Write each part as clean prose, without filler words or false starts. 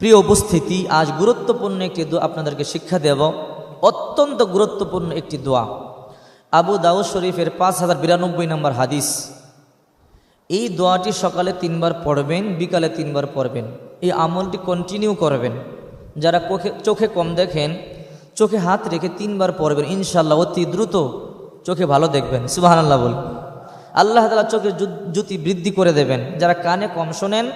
প্রিয় উপস্থিতি, আজ গুরুত্বপূর্ণ একটি দোয়া আপনাদেরকে শিক্ষা দেব। অত্যন্ত গুরুত্বপূর্ণ একটি দোয়া। আবু দাউদ শরীফের 5092 নম্বর হাদিস। এই দোয়াটি সকালে 3 বার পড়বেন, বিকালে 3 বার পড়বেন। এই আমলটি কন্টিনিউ করবেন। যারা চোখে কম দেখেন, চোখে হাত রেখে 3 বার পড়বেন, ইনশাআল্লাহ অতি দ্রুত চোখে ভালো দেখবেন। সুবহানাল্লাহ বল। আল্লাহ তাআলা চোখের জ্যোতি বৃদ্ধি করে দেবেন। যারা কানে কম শোনেন,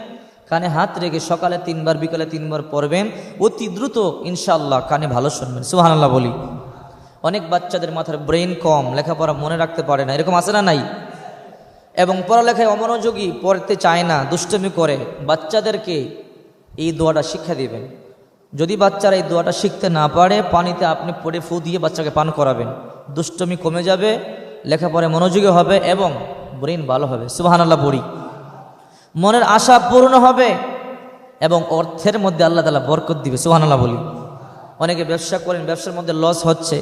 কানে হাত রেখে সকালে 3 বার, বিকালে 3 বার পড়বেন, অতি দ্রুত ইনশাআল্লাহ কানে ভালো শুনবেন। সুবহানাল্লাহ বলি। অনেক বাচ্চাদের মাথার ব্রেন কম, লেখাপড়া মনে রাখতে পারে না, এরকম আছে না নাই? এবং পড়ালেখায় অমনোযোগী, পড়তে চায় না, দুষ্টমি করে। বাচ্চাদেরকে এই দোয়াটা শিক্ষা দিবেন। যদি বাচ্চারা এই দোয়াটা শিখতে না পারে, পানিতে আপনি পড়ে ফু দিয়ে বাচ্চাকে পান করাবেন। দুষ্টমি কমে যাবে, লেখাপড়ায় মনোযোগী হবে এবং ব্রেন ভালো হবে। সুবহানাল্লাহ বলি। মনের আশা পূর্ণ হবে এবং অর্থের মধ্যে আল্লাহ তাআলা বরকত দিবে। সুবহানাল্লাহ বলি। অনেকে ব্যবসা করেন, ব্যবসার মধ্যে লস হচ্ছে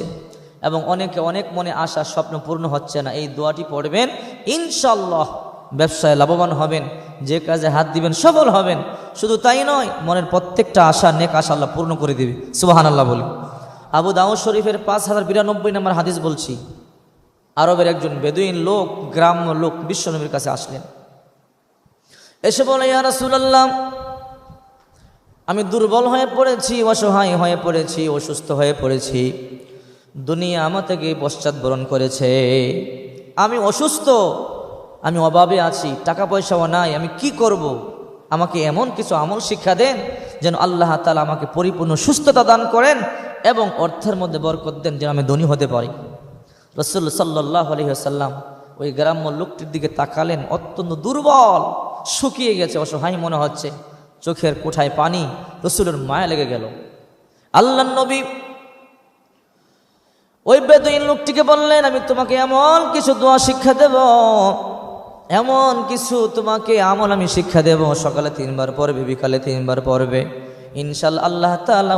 এবং অনেক মনে আশা, স্বপ্ন পূর্ণ হচ্ছে না। এই দোয়াটি পড়বেন, ইনশাআল্লাহ ব্যবসায় লাভবান হবেন, যে কাজে হাত দিবেন সফল হবেন। শুধু তাই নয়, মনের প্রত্যেকটা আশা, নেক আশা আল্লাহ পূর্ণ করে দিবে। সুবহানাল্লাহ বলি। আবু দাউদ শরীফের 5092 নম্বর হাদিস বলছি। আরবের একজন বেদুইন লোক, গ্রাম্য লোক বিশ্বনবীর কাছে আসলেন। এসে বলে, ইয়া রাসূলুল্লাহ, আমি দুর্বল হয়ে পড়েছি, অসহায় হয়ে পড়েছি, অসুস্থ হয়ে পড়েছি। দুনিয়া আমার থেকে পশ্চাৎবরণ করেছে। আমি অসুস্থ, আমি অভাবে আছি, টাকা পয়সাও নাই, আমি কি করব? আমাকে এমন কিছু আমল শিক্ষা দেন যেন আল্লাহ তাআলা আমাকে পরিপূর্ণ সুস্থতা দান করেন এবং অর্থের মধ্যে বরকত দেন, যেন আমি ধনী হতে পারি। রাসূল সাল্লাল্লাহু আলাইহি ওয়াসাল্লাম ওই গ্রাম্য লোকটির দিকে তাকালেন। অত্যন্ত দুর্বল, শুকিয়ে গেছে, অসহায় মনে হচ্ছে, চোখের কোঠায় পানি। রাসূলের মায়া লেগে গেল। আল্লাহর নবী ওই বেদুইন লোকটিকে বললেন, আমি তোমাকে এমন কিছু দোয়া শিক্ষা দেব, এমন কিছু তোমাকে আমল আমি শিক্ষা দেব। সকালে 3 বার পড়বে, বিকালে 3 বার পড়বে, ইনশাআল্লাহ আল্লাহ তাআলা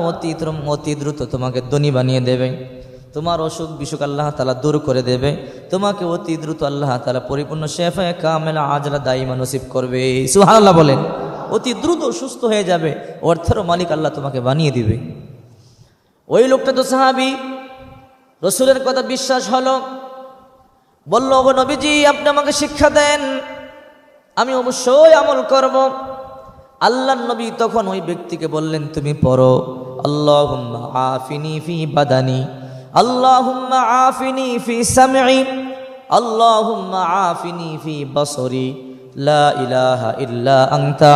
অতি দ্রুত তোমাকে ধনী বানিয়ে দেবে। তোমার অসুখ বিসুখ আল্লাহ তাআলা দূর করে দেবে। তোমাকে অতি দ্রুত আল্লাহ তাআলা পরিপূর্ণ শেফায়ে কামেলা আজলা দাইমা নসিব করবে। সুবহানাল্লাহ বলেন। অতি দ্রুত সুস্থ হয়ে যাবে, অর্থেরও মালিক আল্লাহ তোমাকে বানিয়ে দিবে। ওই লোকটা তো সাহাবী, রাসূলের কথা বিশ্বাস হলো। বলল, ওগো নবীজি, আপনি আমাকে শিক্ষা দেন, আমি অবশ্যই আমল করব। আল্লাহর নবী তখন ওই ব্যক্তিকে বললেন, তুমি পড়ো, আল্লাহুম্মা আফিনি ফি বাদানি, আল্লাহুম্মা আফিনি ফি সামঈ, আল্লাহুম্মা আফিনি ফি বসরি, লা ইলাহা ইল্লা আনতা,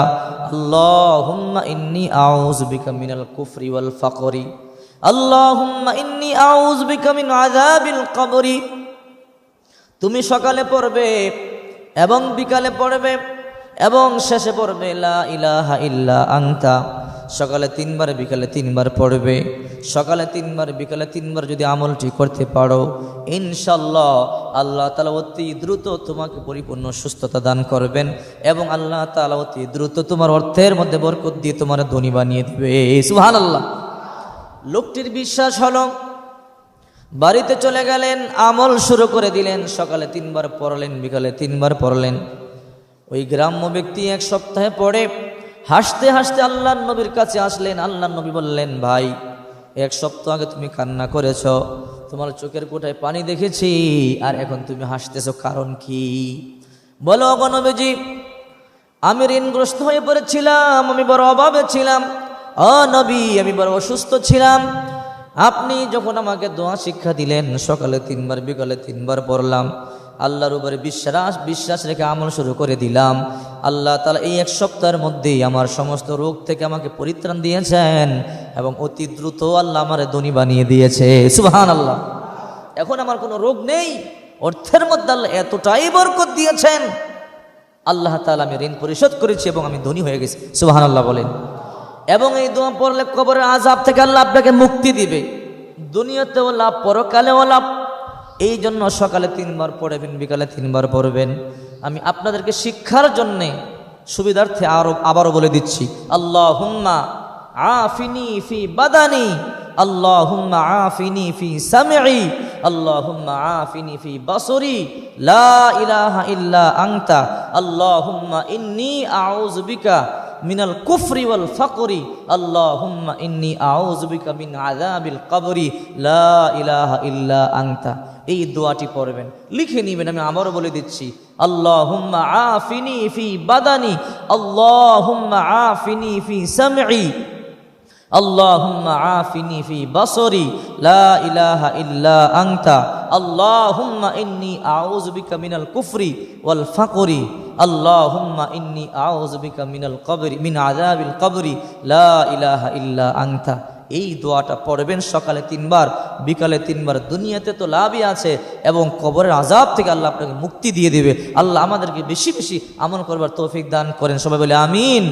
আল্লাহুম্মা ইন্নী আউযু বিকা মিনাল কুফরি ওয়াল ফাকরি, আল্লাহুম্মা ইন্নী আউযু বিকা মিন আযাবিল কবরি। তুমি সকালে পড়বে এবং বিকালে পড়বে এবং শেষে পড়বে লা ইলাহা ইল্লা আনতা। সকালে 3 বার, বিকালে 3 বার পড়বে। সকালে 3 বার, বিকালে 3 বার যদি আমলটি করতে পারো, ইনশাআল্লাহ আল্লাহ তাআলা অতি দ্রুত তোমাকে পরিপূর্ণ সুস্থতা দান করবেন এবং আল্লাহ তাআলা অতি দ্রুত তোমার অর্থের মধ্যে বরকত দিয়ে তোমার ধনী বানিয়ে দিবে। সুবহানাল্লাহ। লোকটির বিশ্বাস হলো, বাড়িতে চলে গেলেন, আমল শুরু করে দিলেন। সকালে 3 বার পড়লেন, বিকালে 3 বার পড়লেন। ওই গ্রাম্য ব্যক্তি 1 সপ্তাহে পড়ে হাসতে হাসতে আল্লাহর নবীর কাছে আসলেন। আল্লাহর নবী বললেন, ভাই, 1 সপ্তাহ আগে তুমি কান্না করেছ, তোমার চোখের কোঠায় পানি দেখেছি, আর এখন তুমি হাসতেছো, কারণ কি? বলো, ওগো নবীজি, আমি ঋণগ্রস্ত হয়ে পড়েছিলাম, আমি বড় অভাবে ছিলাম। ও নবী, আমি বড় অসুস্থ ছিলাম। আপনি যখন আমাকে দোয়া শিক্ষা দিলেন, সকালে 3 বার, বিকালে 3 বার পড়লাম, আল্লাহর উপরে বিশ্বাস রেখে আমল শুরু করে দিলাম। আল্লাহ তাআলা এই 1 সপ্তাহের মধ্যেই আমার সমস্ত রোগ থেকে আমাকে পরিত্রাণ দিয়েছেন এবং অতি দ্রুত আল্লাহ আমার ধনী বানিয়ে দিয়েছে। সুবহানাল্লাহ। এখন আমার কোনো রোগ নেই, অর্থের মধ্যে আল্লাহ এতটাই বরকত দিয়েছেন, আল্লাহ তাআলা আমি ঋণ পরিশোধ করেছি এবং আমি ধনী হয়ে গেছি। সুবহানাল্লাহ বলেন। এবং এই দোয়া পড়লে কবরের আযাব থেকে আল্লাহ আপনাকে মুক্তি দিবে, দুনিয়াতেও লাভ, পরকালেও লাভ। এই জন্য সকালে 3 বার পড়বেন, বিকালে 3 বার পড়বেন। আমি আপনাদেরকে শিক্ষার জন্যে সুবিধার্থে আবারও বলে দিচ্ছি, আল্লাহুম্মা আফিনি ফি বাদানি, আল্লাহুম্মা আফিনি ফি সামঈ আল্লাহুম্মা আফিনি ফি বাসরি লা ইলাহা ইল্লা আনতা আল্লাহুম্মা ইন্নী আউযু বিকা মিনাল কুফরি ওয়াল ফাকরি আল্লাহুম্মা ইন্নী আউযু বিকা মিন আযাবিল কবরি লা ইলাহা ইল্লা আনতা। এই দোয়াটি পড়বেন, লিখে নেবেন, আমি আবারও বলে দিচ্ছি। আল্লাহুম্মা আফিনি ফি বাদানি আল্লাহুম্মা আফিনি ফি সামঈ আল্লাহুম্মা আফিনি ফি বাসরি লা ইলাহা ইল্লা আনতা আল্লাহুম্মা ইন্নী আউযু বিকা মিনাল কুফরি ওয়াল ফাকরি আল্লাহুম্মা ইন্নী আউযু বিকা মিনাল কবরি মিন আযাবিল কবরি লা ইলাহা ইল্লা আনতা। এই দোয়াটা পড়বেন সকালে 3 বার, বিকালে 3 বার। দুনিয়াতে তো লাভই আছে এবং কবরের আযাব থেকে আল্লাহ আপনাকে মুক্তি দিয়ে দেবে। আল্লাহ আমাদেরকে বেশি বেশি আমল করবার তৌফিক দান করেন। সবাই বলে আমিন।